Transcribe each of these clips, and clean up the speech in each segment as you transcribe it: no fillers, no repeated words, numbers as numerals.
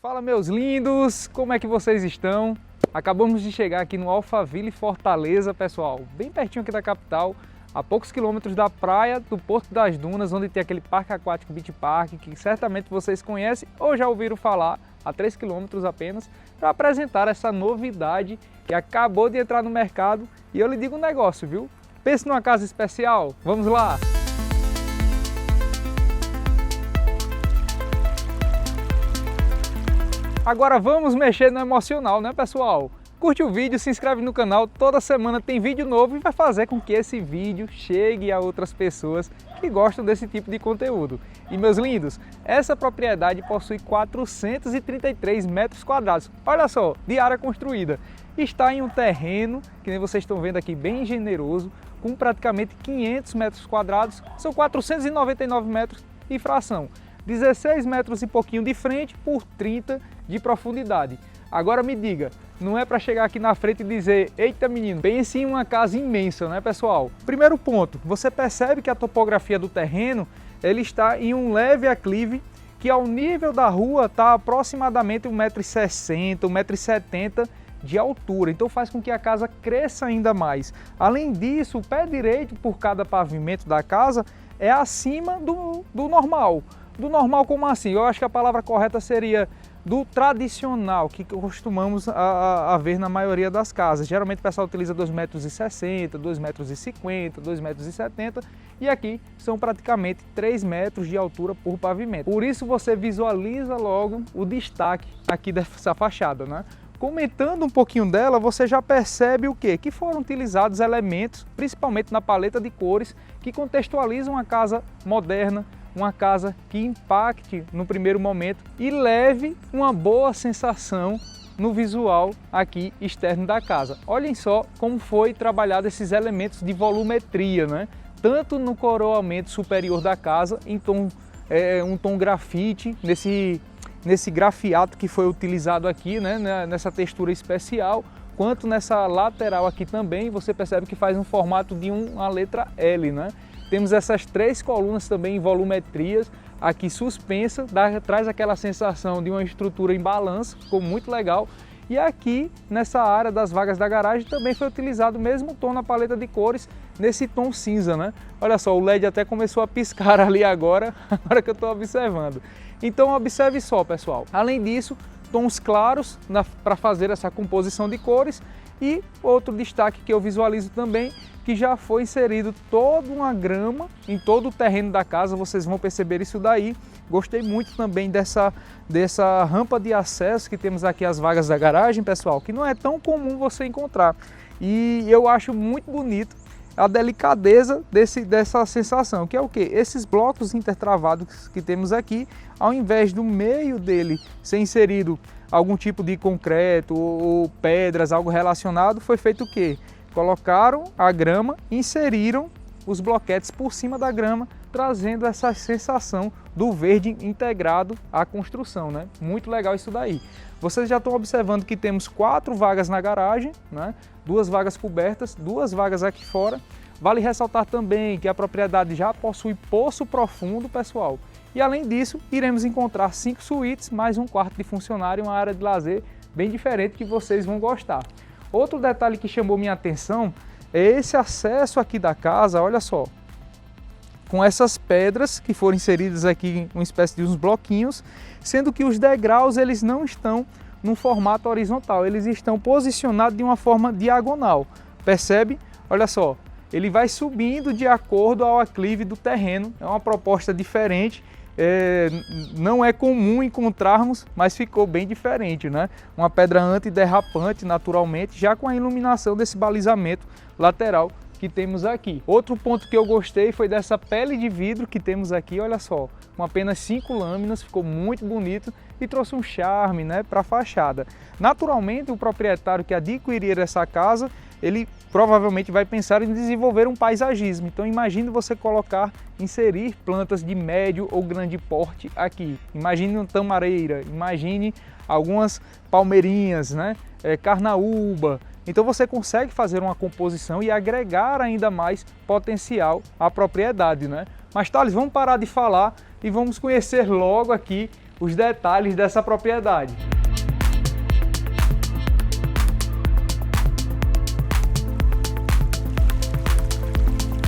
Fala, meus lindos, como é que vocês estão? Acabamos de chegar aqui no Alphaville Fortaleza, pessoal, bem pertinho aqui da capital, a poucos quilômetros da praia do Porto das Dunas, onde tem aquele parque aquático Beach Park, que certamente vocês conhecem ou já ouviram falar, a 3 quilômetros apenas, para apresentar essa novidade que acabou de entrar no mercado. E eu lhe digo um negócio, viu? Pense numa casa especial, vamos lá! Agora vamos mexer no emocional, né, pessoal? Curte o vídeo, se inscreve no canal, toda semana tem vídeo novo e vai fazer com que esse vídeo chegue a outras pessoas que gostam desse tipo de conteúdo. E meus lindos, essa propriedade possui 433 metros quadrados, olha só, de área construída. Está em um terreno, que nem vocês estão vendo aqui, bem generoso, com praticamente 500 metros quadrados, são 499 metros e fração. 16 metros e pouquinho de frente por 30 de profundidade. Agora me diga, não é para chegar aqui na frente e dizer, eita menino, pense em uma casa imensa, né, pessoal? Primeiro ponto, você percebe que a topografia do terreno, ele está em um leve aclive, que ao nível da rua está aproximadamente 1,60 m, 1,70 m de altura, então faz com que a casa cresça ainda mais. Além disso, o pé direito por cada pavimento da casa é acima do normal. Do normal como assim? Eu acho que a palavra correta seria do tradicional, que costumamos a ver na maioria das casas. Geralmente o pessoal utiliza 2,60 m, 2,50 m, 2,70 m e aqui são praticamente 3 metros de altura por pavimento. Por isso você visualiza logo o destaque aqui dessa fachada, né? Comentando um pouquinho dela, você já percebe o quê? Que foram utilizados elementos, principalmente na paleta de cores, que contextualizam a casa moderna, uma casa que impacte no primeiro momento e leve uma boa sensação no visual aqui externo da casa. Olhem só como foi trabalhado esses elementos de volumetria, né? Tanto no coroamento superior da casa, em um tom grafite, nesse grafiato que foi utilizado aqui, né? Nessa textura especial, quanto nessa lateral aqui também, você percebe que faz um formato de uma letra L, né? Temos essas 3 colunas também em volumetrias, aqui suspensa, traz aquela sensação de uma estrutura em balanço, ficou muito legal. E aqui, nessa área das vagas da garagem, também foi utilizado o mesmo tom na paleta de cores, nesse tom cinza, né? Olha só, o LED até começou a piscar ali agora que eu estou observando. Então observe só, pessoal. Além disso, tons claros para fazer essa composição de cores. E outro destaque que eu visualizo também, que já foi inserido toda uma grama em todo o terreno da casa, vocês vão perceber isso daí. Gostei muito também dessa rampa de acesso que temos aqui às vagas da garagem, pessoal, que não é tão comum você encontrar. E eu acho muito bonito a delicadeza dessa sensação, que é o que? Esses blocos intertravados que temos aqui, ao invés do meio dele ser inserido algum tipo de concreto ou pedras, algo relacionado, foi feito o quê? Colocaram a grama, inseriram os bloquetes por cima da grama, trazendo essa sensação do verde integrado à construção, né? Muito legal isso daí. Vocês já estão observando que temos 4 vagas na garagem, né? 2 vagas cobertas, 2 vagas aqui fora. Vale ressaltar também que a propriedade já possui poço profundo, pessoal. E além disso, iremos encontrar 5 suítes, mais um quarto de funcionário e uma área de lazer bem diferente que vocês vão gostar. Outro detalhe que chamou minha atenção é esse acesso aqui da casa, olha só. Com essas pedras que foram inseridas aqui, uma espécie de uns bloquinhos, sendo que os degraus eles não estão no formato horizontal, eles estão posicionados de uma forma diagonal. Percebe? Olha só, ele vai subindo de acordo ao aclive do terreno, é uma proposta diferente. Não é comum encontrarmos, mas ficou bem diferente, né? Uma pedra antiderrapante naturalmente, já com a iluminação desse balizamento lateral que temos aqui. Outro ponto que eu gostei foi dessa pele de vidro que temos aqui, olha só, com apenas 5 lâminas, ficou muito bonito e trouxe um charme, né, para a fachada. Naturalmente, o proprietário que adquirir essa casa, ele provavelmente vai pensar em desenvolver um paisagismo. Então imagine você inserir plantas de médio ou grande porte aqui. Imagine uma tamareira, imagine algumas palmeirinhas, né? Carnaúba. Então você consegue fazer uma composição e agregar ainda mais potencial à propriedade, né? Mas Thales, vamos parar de falar e vamos conhecer logo aqui os detalhes dessa propriedade.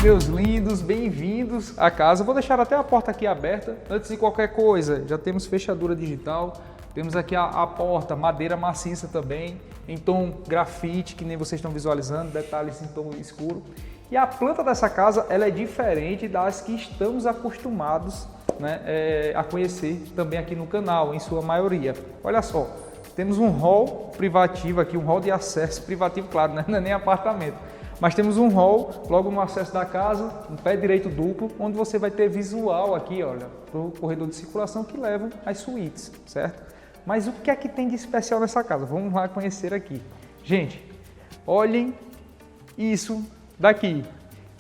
Meus lindos, bem-vindos à casa. Vou deixar até a porta aqui aberta. Antes de qualquer coisa, já temos fechadura digital. Temos aqui a porta, madeira maciça também, em tom grafite, que nem vocês estão visualizando, detalhes em tom escuro. E a planta dessa casa, ela é diferente das que estamos acostumados, né, a conhecer também aqui no canal, em sua maioria. Olha só, temos um hall privativo aqui, um hall de acesso privativo, claro, né? Não é nem apartamento. Mas temos um hall logo no acesso da casa, um pé direito duplo, onde você vai ter visual aqui, olha, para o corredor de circulação que levam às suítes, certo? Mas o que é que tem de especial nessa casa? Vamos lá conhecer aqui. Gente, olhem isso daqui.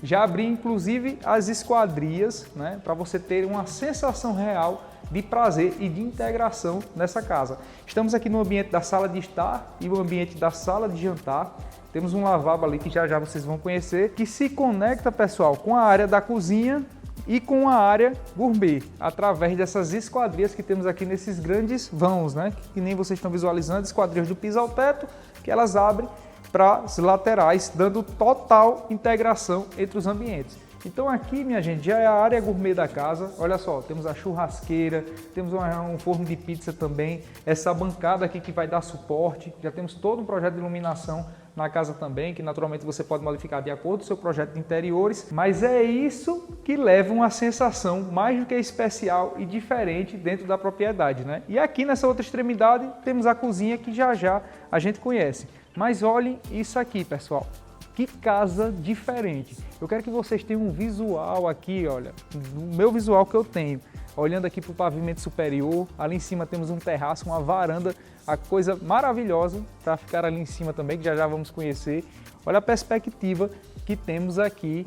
Já abri inclusive as esquadrias, né, para você ter uma sensação real de prazer e de integração nessa casa. Estamos aqui no ambiente da sala de estar e o ambiente da sala de jantar. Temos um lavabo ali que já já vocês vão conhecer, que se conecta, pessoal, com a área da cozinha e com a área gourmet, através dessas esquadrias que temos aqui nesses grandes vãos, né? Que nem vocês estão visualizando, esquadrias do piso ao teto, que elas abrem para as laterais, dando total integração entre os ambientes. Então aqui, minha gente, já é a área gourmet da casa. Olha só, temos a churrasqueira, temos um forno de pizza também, essa bancada aqui que vai dar suporte, já temos todo um projeto de iluminação na casa também, que naturalmente você pode modificar de acordo com o seu projeto de interiores, mas é isso que leva uma sensação mais do que especial e diferente dentro da propriedade, né? E aqui nessa outra extremidade temos a cozinha que já já a gente conhece. Mas olhem isso aqui, pessoal. Que casa diferente. Eu quero que vocês tenham um visual aqui, olha, o meu visual que eu tenho. Olhando aqui para o pavimento superior, ali em cima temos um terraço, uma varanda, a coisa maravilhosa para ficar ali em cima também, que já já vamos conhecer. Olha a perspectiva que temos aqui,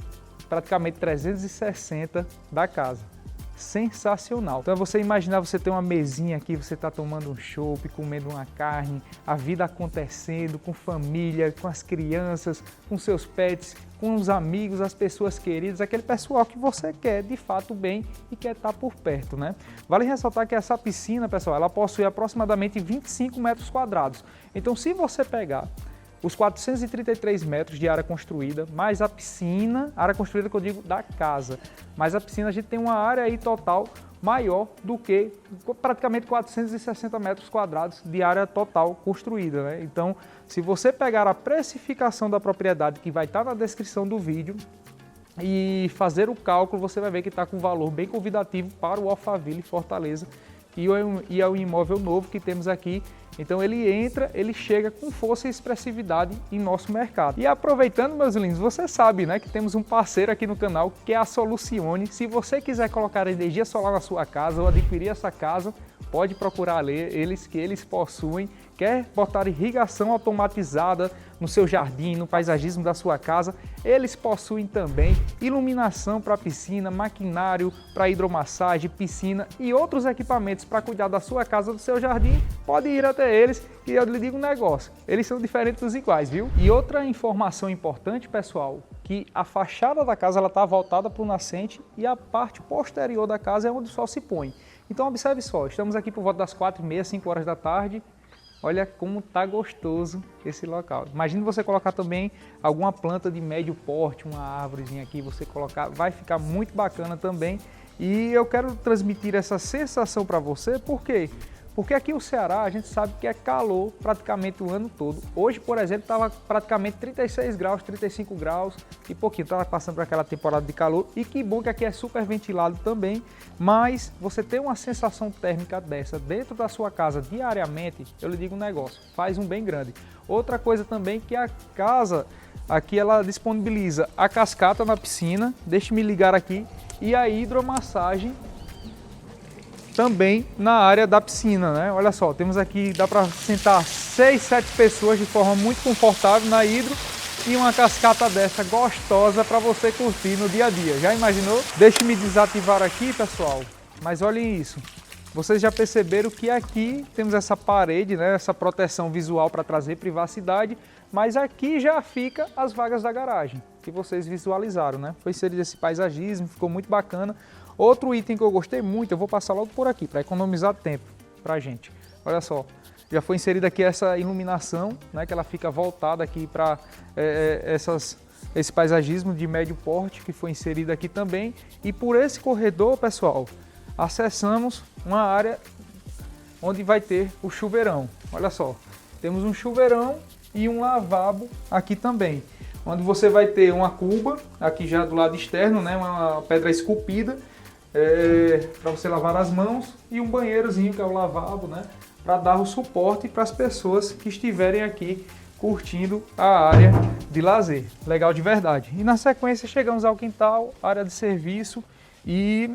praticamente 360 da casa. Sensacional. Então é você imaginar você ter uma mesinha aqui, você está tomando um chopp, comendo uma carne, a vida acontecendo com família, com as crianças, com seus pets, com os amigos, as pessoas queridas, aquele pessoal que você quer de fato bem e quer estar por perto, né? Vale ressaltar que essa piscina, pessoal, ela possui aproximadamente 25 metros quadrados. Então se você pegar os 433 metros de área construída, mais a piscina, área construída que eu digo da casa, mais a piscina, a gente tem uma área aí total maior do que praticamente 460 metros quadrados de área total construída, né? Então, se você pegar a precificação da propriedade, que vai estar na descrição do vídeo, e fazer o cálculo, você vai ver que está com um valor bem convidativo para o Alphaville Fortaleza, e é um imóvel novo que temos aqui. Então ele entra, ele chega com força e expressividade em nosso mercado. E aproveitando, meus lindos, você sabe, né, que temos um parceiro aqui no canal que é a Solucione. Se você quiser colocar energia solar na sua casa ou adquirir essa casa, pode procurar eles, que eles possuem. Quer botar irrigação automatizada no seu jardim, no paisagismo da sua casa, eles possuem também iluminação para piscina, maquinário para hidromassagem, piscina e outros equipamentos para cuidar da sua casa, do seu jardim. Pode ir até eles, que eu lhe digo um negócio, eles são diferentes dos iguais, viu? E outra informação importante, pessoal, que a fachada da casa está voltada para o nascente e a parte posterior da casa é onde o sol se põe. Então observe só, estamos aqui por volta das 4h30, 5 horas da tarde. Olha como tá gostoso esse local. Imagine você colocar também alguma planta de médio porte, uma árvorezinha aqui, você colocar, vai ficar muito bacana também. E eu quero transmitir essa sensação para você, por quê? Porque aqui o Ceará, a gente sabe que é calor praticamente o ano todo. Hoje, por exemplo, estava praticamente 36 graus, 35 graus e pouquinho. Estava passando por aquela temporada de calor. E que bom que aqui é super ventilado também. Mas você ter uma sensação térmica dessa dentro da sua casa diariamente, eu lhe digo um negócio, faz um bem grande. Outra coisa também que a casa aqui ela disponibiliza a cascata na piscina. Deixe-me ligar aqui. E a hidromassagem também na área da piscina, né? Olha só, temos aqui, dá para sentar 6, 7 pessoas de forma muito confortável na hidro e uma cascata dessa gostosa para você curtir no dia a dia. Já imaginou? Deixe-me desativar aqui, pessoal, mas olhem isso. Vocês já perceberam que aqui temos essa parede, né? Essa proteção visual para trazer privacidade, mas aqui já fica as vagas da garagem, que vocês visualizaram, né? Foi inserido esse paisagismo, ficou muito bacana. Outro item que eu gostei muito, eu vou passar logo por aqui, para economizar tempo pra gente. Olha só, já foi inserida aqui essa iluminação, né, que ela fica voltada aqui para esse paisagismo de médio porte, que foi inserido aqui também. E por esse corredor, pessoal, acessamos uma área onde vai ter o chuveirão. Olha só, temos um chuveirão e um lavabo aqui também, onde você vai ter uma cuba, aqui já do lado externo, né, uma pedra esculpida, para você lavar as mãos, e um banheirozinho que é o lavabo, né, para dar o suporte para as pessoas que estiverem aqui curtindo a área de lazer. Legal de verdade. E na sequência chegamos ao quintal, área de serviço e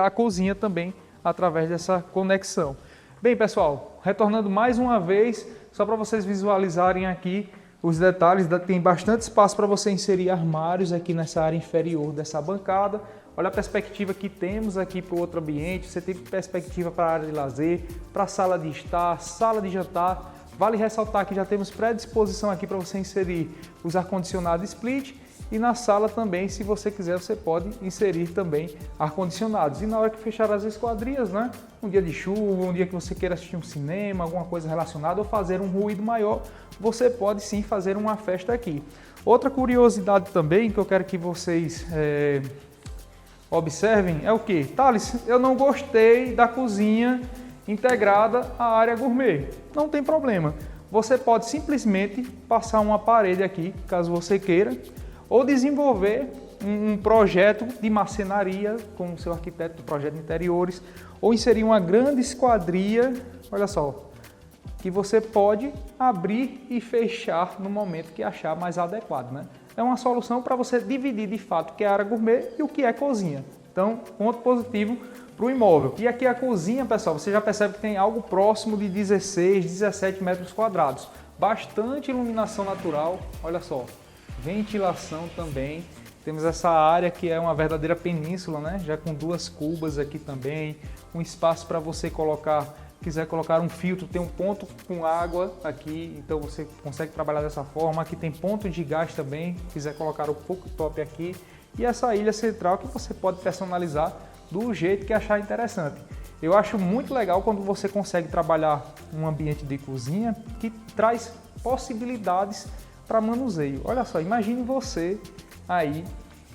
a cozinha também, através dessa conexão. Bem, pessoal, retornando mais uma vez, só para vocês visualizarem aqui os detalhes, tem bastante espaço para você inserir armários aqui nessa área inferior dessa bancada. Olha a perspectiva que temos aqui para o outro ambiente, você tem perspectiva para a área de lazer, para a sala de estar, sala de jantar. Vale ressaltar que já temos predisposição aqui para você inserir os ar-condicionado split, e na sala também, se você quiser, você pode inserir também ar-condicionados. E na hora que fechar as esquadrias, né, um dia de chuva, um dia que você queira assistir um cinema, alguma coisa relacionada, ou fazer um ruído maior, você pode sim fazer uma festa aqui. Outra curiosidade também que eu quero que vocês observem é o que? Thales, eu não gostei da cozinha integrada à área gourmet. Não tem problema. Você pode simplesmente passar uma parede aqui, caso você queira, ou desenvolver um projeto de marcenaria com o seu arquiteto do projeto de interiores, ou inserir uma grande esquadria, olha só, que você pode abrir e fechar no momento que achar mais adequado, né? É uma solução para você dividir de fato o que é área gourmet e o que é cozinha. Então, ponto positivo para o imóvel. E aqui a cozinha, pessoal, você já percebe que tem algo próximo de 16, 17 metros quadrados. Bastante iluminação natural, olha só. Ventilação também. Temos essa área que é uma verdadeira península, né? Já com duas cubas aqui também. Um espaço para você quiser colocar um filtro, tem um ponto com água aqui, então você consegue trabalhar dessa forma. Aqui tem ponto de gás também, quiser colocar o cooktop aqui. E essa ilha central que você pode personalizar do jeito que achar interessante. Eu acho muito legal quando você consegue trabalhar um ambiente de cozinha que traz possibilidades para manuseio. Olha só, imagine você aí,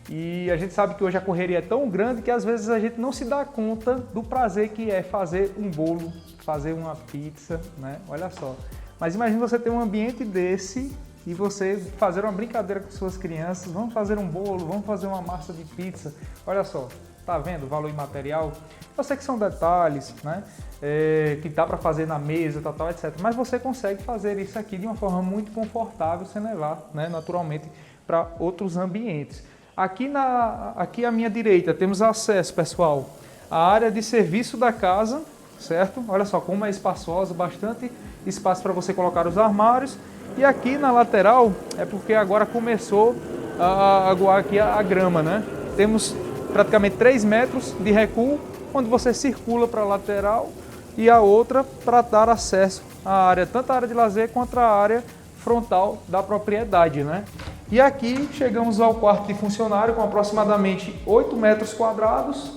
e a gente sabe que hoje a correria é tão grande que às vezes a gente não se dá conta do prazer que é fazer um bolo, fazer uma pizza, né? Olha só. Mas imagine você ter um ambiente desse e você fazer uma brincadeira com suas crianças, vamos fazer um bolo, vamos fazer uma massa de pizza. Olha só, tá vendo o valor imaterial? Eu sei que são detalhes, né? Que dá para fazer na mesa, tal, etc. Mas você consegue fazer isso aqui de uma forma muito confortável, sem levar, né, naturalmente, para outros ambientes. Aqui à minha direita temos acesso, pessoal, à área de serviço da casa, certo? Olha só como é espaçosa, bastante espaço para você colocar os armários. E aqui na lateral é porque agora começou a aguar aqui a grama, né? Temos praticamente 3 metros de recuo, onde você circula para a lateral e a outra para dar acesso à área, tanto a área de lazer quanto a área frontal da propriedade, né? E aqui chegamos ao quarto de funcionário com aproximadamente 8 metros quadrados,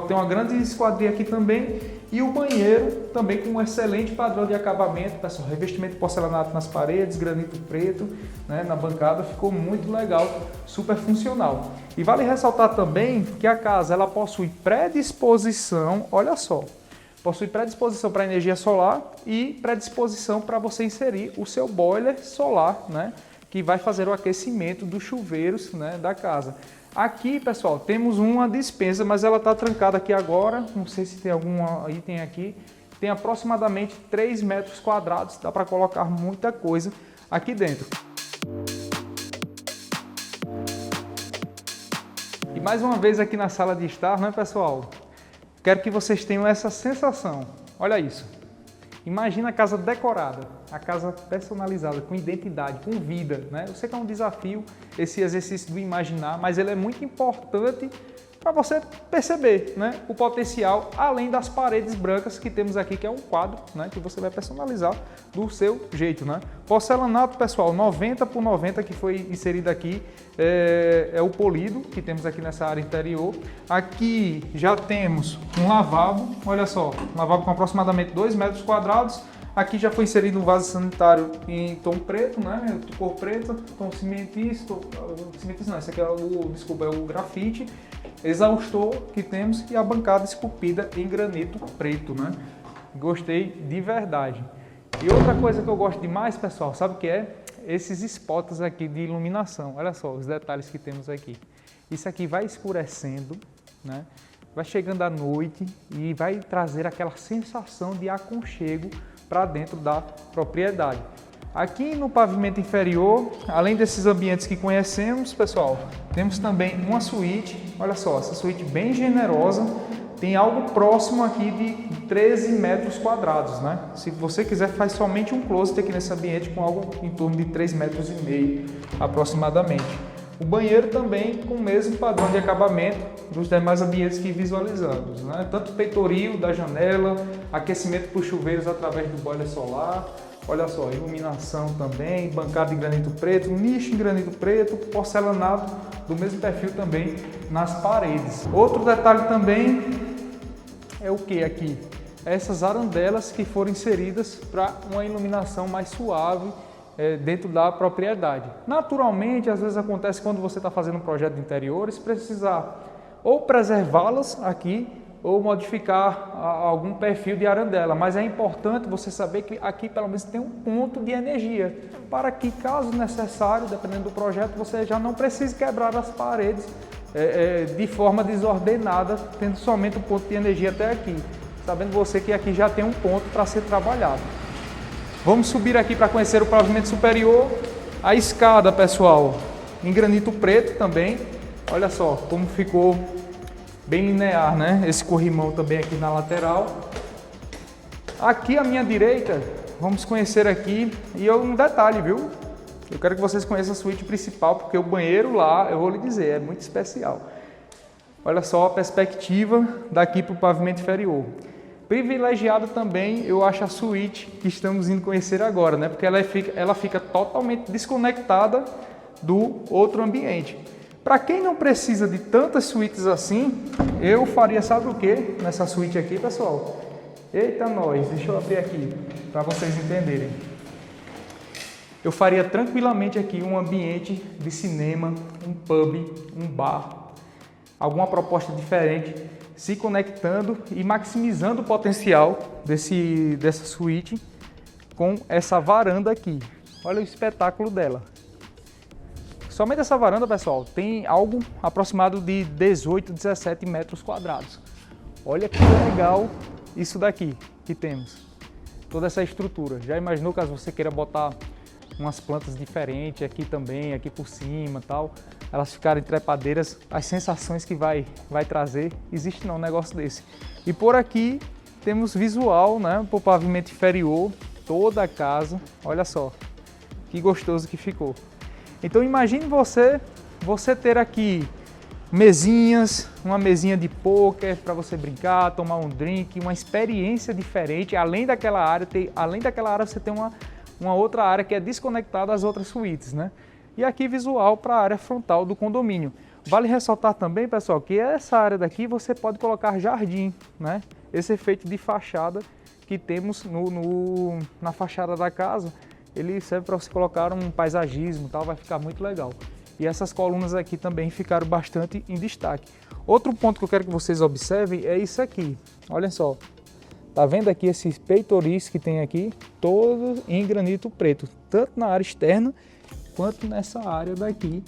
tem uma grande esquadria aqui também, e o banheiro também com um excelente padrão de acabamento, pessoal, revestimento de porcelanato nas paredes, granito preto, né, na bancada, ficou muito legal, super funcional. E vale ressaltar também que a casa ela possui predisposição, olha só, possui predisposição para energia solar e predisposição para você inserir o seu boiler solar, né, que vai fazer o aquecimento dos chuveiros, né, da casa. Aqui, pessoal, temos uma despensa, mas ela está trancada aqui agora, não sei se tem algum item aqui, tem aproximadamente 3 metros quadrados, dá para colocar muita coisa aqui dentro. E mais uma vez aqui na sala de estar, né, pessoal? Quero que vocês tenham essa sensação, olha isso. Imagina a casa decorada, a casa personalizada, com identidade, com vida, né? Eu sei que é um desafio esse exercício do imaginar, mas ele é muito importante para você perceber, né, o potencial, além das paredes brancas que temos aqui, que é um quadro, né, que você vai personalizar do seu jeito, né. Porcelanato, pessoal, 90 por 90 que foi inserido aqui, é o polido que temos aqui nessa área interior. Aqui já temos um lavabo, olha só, um lavabo com aproximadamente 2 metros quadrados. Aqui já foi inserido um vaso sanitário em tom preto, né? Cor preta, tom cimentício, cimentício não, esse aqui é o grafite, exaustor que temos e a bancada esculpida em granito preto, né? Gostei de verdade. E outra coisa que eu gosto demais, pessoal, sabe o que é? Esses spots aqui de iluminação. Olha só os detalhes que temos aqui. Isso aqui vai escurecendo, né? Vai chegando à noite e vai trazer aquela sensação de aconchego para dentro da propriedade. Aqui no pavimento inferior, além desses ambientes que conhecemos, pessoal, temos também uma suíte. Olha só, essa suíte bem generosa, tem algo próximo aqui de 13 metros quadrados, né? Se você quiser, faz somente um closet aqui nesse ambiente com algo em torno de 3,5 metros aproximadamente. O banheiro também com o mesmo padrão de acabamento dos demais ambientes que visualizamos, né? Tanto peitoril da janela, aquecimento por chuveiros através do boiler solar, olha só, iluminação também, bancada em granito preto, nicho em granito preto, porcelanato do mesmo perfil também nas paredes. Outro detalhe também é o que aqui? Essas arandelas que foram inseridas para uma iluminação mais suave dentro da propriedade. Naturalmente, às vezes acontece quando você está fazendo um projeto de interiores, precisar ou preservá-las aqui ou modificar algum perfil de arandela, mas é importante você saber que aqui pelo menos tem um ponto de energia, para que caso necessário, dependendo do projeto, você já não precise quebrar as paredes de forma desordenada, tendo somente um ponto de energia até aqui, sabendo você que aqui já tem um ponto para ser trabalhado. Vamos subir aqui para conhecer o pavimento superior. A escada, pessoal, em granito preto também. Olha só como ficou bem linear, né? Esse corrimão também aqui na lateral. Aqui à minha direita, vamos conhecer aqui, e um detalhe, viu? Eu quero que vocês conheçam a suíte principal, porque o banheiro lá, eu vou lhe dizer, é muito especial. Olha só a perspectiva daqui para o pavimento inferior. Privilegiado também, eu acho a suíte que estamos indo conhecer agora, né? Porque ela fica totalmente desconectada do outro ambiente. Para quem não precisa de tantas suítes assim, eu faria, sabe o que nessa suíte aqui, pessoal? Eita nós, deixa eu abrir aqui para vocês entenderem. Eu faria tranquilamente aqui um ambiente de cinema, um pub, um bar, alguma proposta diferente, se conectando e maximizando o potencial dessa suíte com essa varanda aqui. Olha o espetáculo dela. Somente essa varanda, pessoal, tem algo aproximado de 18, 17 metros quadrados. Olha que legal isso daqui que temos. Toda essa estrutura. Já imaginou caso você queira botar umas plantas diferentes aqui também, aqui por cima, tal, elas ficarem trepadeiras, as sensações que vai trazer, existe não um negócio desse. E por aqui temos visual, né, para o pavimento inferior, toda a casa, olha só, que gostoso que ficou. Então imagine você ter aqui mesinhas, uma mesinha de pôquer para você brincar, tomar um drink, uma experiência diferente, além daquela área você tem uma outra área que é desconectada das outras suítes, né? E aqui visual para a área frontal do condomínio. Vale ressaltar também, pessoal, que essa área daqui você pode colocar jardim, né? Esse efeito de fachada que temos na fachada da casa, ele serve para você colocar um paisagismo, tal, vai ficar muito legal. E essas colunas aqui também ficaram bastante em destaque. Outro ponto que eu quero que vocês observem é isso aqui. Olha só. Tá vendo aqui esses peitoris que tem aqui? Todos em granito preto. Tanto na área externa, quanto nessa área daqui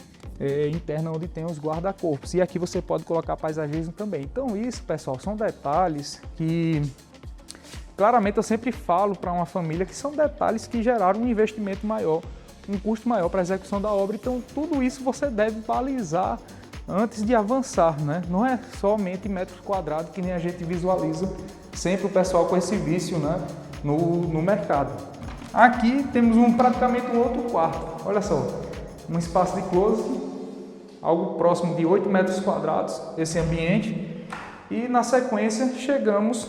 interna, onde tem os guarda-corpos. E aqui você pode colocar paisagismo também. Então isso, pessoal, são detalhes que... Claramente eu sempre falo para uma família que são detalhes que geraram um investimento maior, um custo maior para a execução da obra. Então tudo isso você deve balizar antes de avançar, né? Não é somente metros quadrados que nem a gente visualiza sempre o pessoal com esse vício, né, no mercado. Aqui temos praticamente um outro quarto, olha só, um espaço de closet, algo próximo de 8 metros quadrados esse ambiente. E na sequência chegamos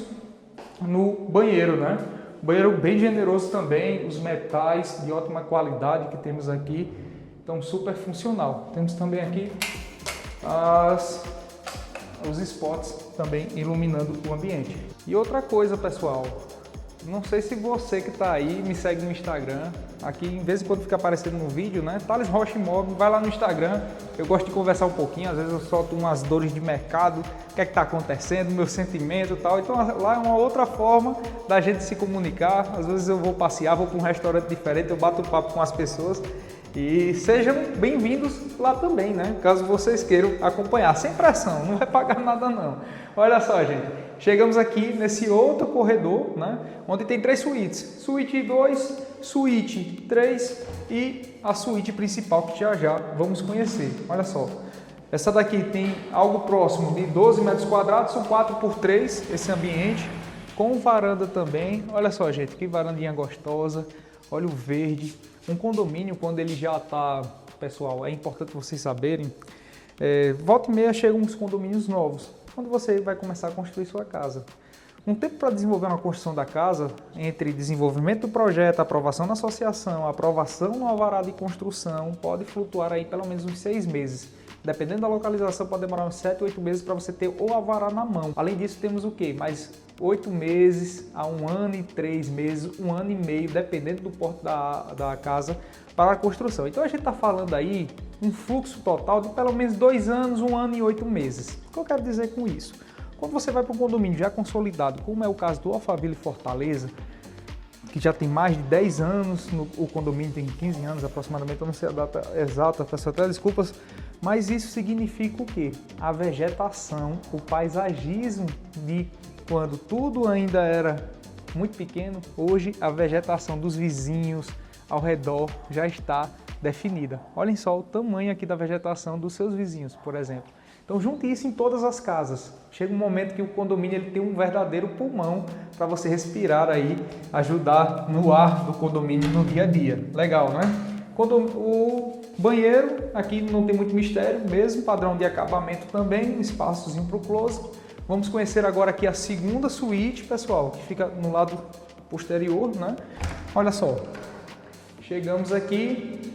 no banheiro, né? Banheiro bem generoso também, os metais de ótima qualidade que temos aqui, então super funcional. Temos também aqui os spots também iluminando o ambiente. E outra coisa, pessoal, não sei se você que está aí me segue no Instagram, aqui em vez em quando fica aparecendo no vídeo, né? Thales Rocha Imóvel, vai lá no Instagram, eu gosto de conversar um pouquinho, às vezes eu solto umas dores de mercado, o que é que está acontecendo, meu sentimento e tal, então lá é uma outra forma da gente se comunicar. Às vezes eu vou passear, vou para um restaurante diferente, eu bato um papo com as pessoas. E sejam bem-vindos lá também, né? Caso vocês queiram acompanhar, sem pressão, não vai pagar nada não. Olha só, gente, chegamos aqui nesse outro corredor, né? Onde tem 3 suítes, suíte 2, suíte 3 e a suíte principal que já vamos conhecer. Olha só, essa daqui tem algo próximo de 12 metros quadrados, são 4x3 esse ambiente, com varanda também. Olha só, gente, que varandinha gostosa, olha o verde. Um condomínio, quando ele já está, pessoal, é importante vocês saberem, volta e meia chegam uns condomínios novos, quando você vai começar a construir sua casa. Um tempo para desenvolver uma construção da casa, entre desenvolvimento do projeto, aprovação na associação, aprovação no alvará de construção, pode flutuar aí pelo menos uns 6 meses. Dependendo da localização, pode demorar uns 7, 8 meses para você ter o alvará na mão. Além disso, temos o quê? Mais 8 meses a 1 ano e 3 meses, 1 ano e meio, dependendo do porte da casa, para a construção. Então a gente está falando aí um fluxo total de pelo menos 2 anos, 1 ano e 8 meses. O que eu quero dizer com isso? Quando você vai para um condomínio já consolidado, como é o caso do Alphaville Fortaleza, que já tem mais de 10 anos, o condomínio tem 15 anos aproximadamente, eu não sei a data exata, peço até desculpas, mas isso significa o quê? A vegetação, o paisagismo de quando tudo ainda era muito pequeno, hoje a vegetação dos vizinhos ao redor já está definida. Olhem só o tamanho aqui da vegetação dos seus vizinhos, por exemplo. Então junte isso em todas as casas. Chega um momento que o condomínio ele tem um verdadeiro pulmão para você respirar aí, ajudar no ar do condomínio no dia a dia. Legal, né? O banheiro aqui não tem muito mistério, mesmo padrão de acabamento também, um espaçozinho para o closet. Vamos conhecer agora aqui a segunda suíte, pessoal, que fica no lado posterior, né? Olha só, chegamos aqui,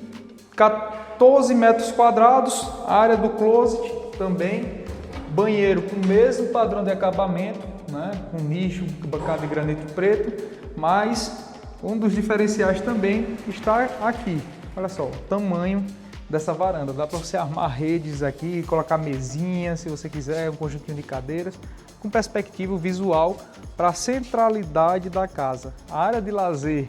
14 metros quadrados, área do closet também, banheiro com o mesmo padrão de acabamento, né? Com nicho, bancada de granito preto, mas um dos diferenciais também está aqui. Olha só, o tamanho dessa varanda. Dá para você armar redes aqui, colocar mesinhas, se você quiser, um conjuntinho de cadeiras, com perspectiva visual para a centralidade da casa. A área de lazer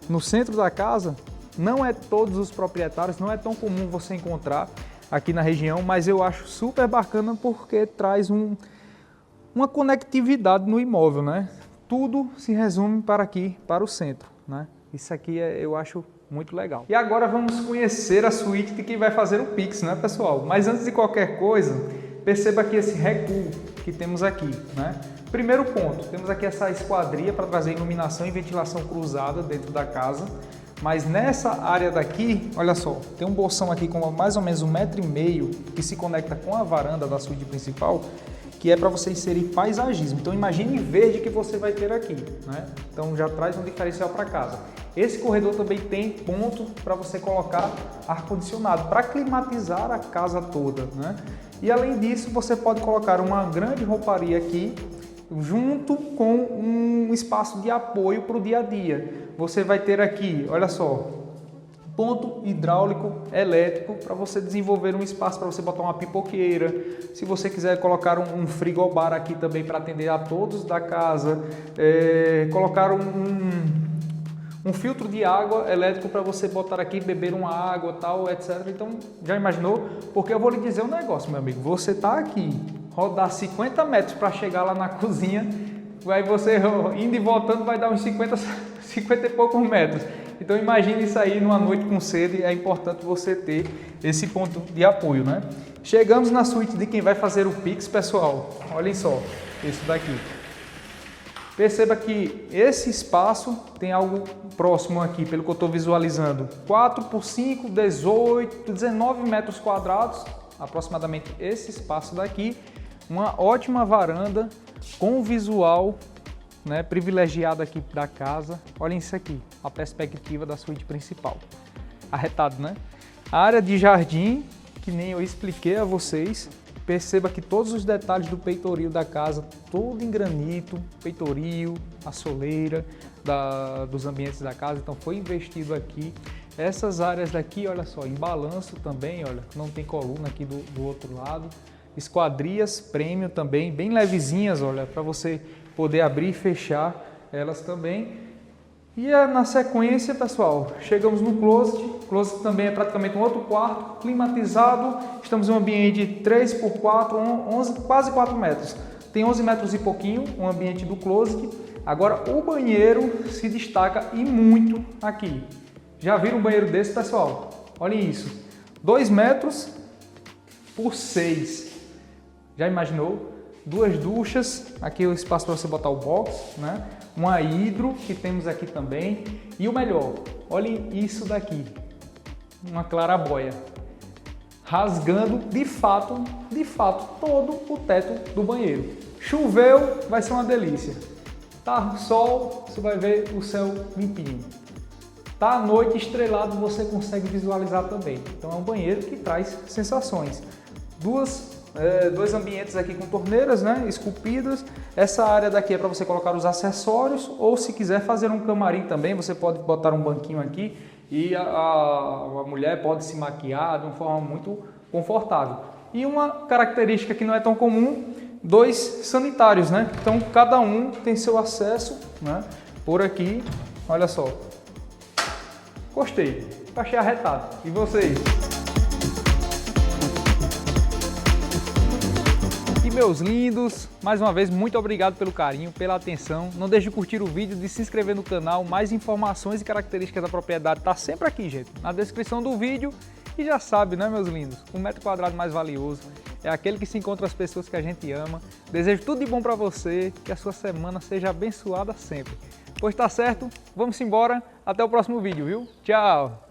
no centro da casa não é todos os proprietários, não é tão comum você encontrar aqui na região, mas eu acho super bacana porque traz uma conectividade no imóvel, né? Tudo se resume para aqui, para o centro, né? Isso aqui eu acho muito legal. E agora vamos conhecer a suíte de quem vai fazer o Pix, né, pessoal? Mas antes de qualquer coisa, perceba aqui esse recuo que temos aqui, né? Primeiro ponto, temos aqui essa esquadria para trazer iluminação e ventilação cruzada dentro da casa. Mas nessa área daqui, olha só, tem um bolsão aqui com mais ou menos 1,5 m que se conecta com a varanda da suíte principal, que é para você inserir paisagismo. Então imagine o verde que você vai ter aqui, né? Então já traz um diferencial para casa. Esse corredor também tem ponto para você colocar ar-condicionado, para climatizar a casa toda, né? E além disso, você pode colocar uma grande rouparia aqui, junto com um espaço de apoio para o dia a dia. Você vai ter aqui, olha só, ponto hidráulico elétrico para você desenvolver um espaço para você botar uma pipoqueira. Se você quiser colocar um frigobar aqui também para atender a todos da casa, colocar um filtro de água elétrico para você botar aqui, beber uma água, tal, etc. Então, já imaginou? Porque eu vou lhe dizer um negócio, meu amigo. Você está aqui, rodar 50 metros para chegar lá na cozinha, vai você indo e voltando vai dar uns 50 e poucos metros. Então imagine isso aí numa noite com sede, é importante você ter esse ponto de apoio, né? Chegamos na suíte de quem vai fazer o Pix, pessoal. Olhem só, isso daqui. Perceba que esse espaço tem algo próximo aqui, pelo que eu estou visualizando. 4 por 5, 18, 19 metros quadrados. aproximadamente esse espaço daqui, uma ótima varanda com visual, né, privilegiado aqui da casa. Olhem isso aqui, a perspectiva da suíte principal. Arretado, né? A área de jardim, que nem eu expliquei a vocês. Perceba que todos os detalhes do peitoril da casa, todo em granito, peitoril, a soleira dos ambientes da casa, então foi investido aqui. Essas áreas daqui, olha só, em balanço também, olha, não tem coluna aqui do outro lado. Esquadrias premium também, bem levezinhas, olha, para você poder abrir e fechar elas também. E na sequência, pessoal, chegamos no closet. O closet também é praticamente um outro quarto, climatizado. Estamos em um ambiente de 3 por 4, 11, quase 4 metros. Tem 11 metros e pouquinho, um ambiente do closet. Agora, o banheiro se destaca e muito aqui. Já viram um banheiro desse, pessoal? Olhem isso. 2 metros por 6. Já imaginou? 2 duchas, aqui o espaço para você botar o box, né? Uma hidro que temos aqui também. E o melhor, olhem isso daqui. Uma claraboia. Rasgando de fato, todo o teto do banheiro. Choveu, vai ser uma delícia. Tá sol, você vai ver o céu limpinho. Tá à noite estrelado, você consegue visualizar também. Então é um banheiro que traz sensações. Dois ambientes aqui com torneiras, né, esculpidas. Essa área daqui é para você colocar os acessórios, ou se quiser fazer um camarim também, você pode botar um banquinho aqui e a mulher pode se maquiar de uma forma muito confortável. E uma característica que não é tão comum, 2 sanitários, né? Então cada um tem seu acesso, né, por aqui. Olha só. Gostei, achei arretado. E vocês? E meus lindos, mais uma vez, muito obrigado pelo carinho, pela atenção. Não deixe de curtir o vídeo, de se inscrever no canal. Mais informações e características da propriedade tá sempre aqui, gente, na descrição do vídeo. E já sabe, né, meus lindos? O metro quadrado mais valioso é aquele que se encontra as pessoas que a gente ama. Desejo tudo de bom para você, que a sua semana seja abençoada sempre. Pois tá certo, vamos embora. Até o próximo vídeo, viu? Tchau!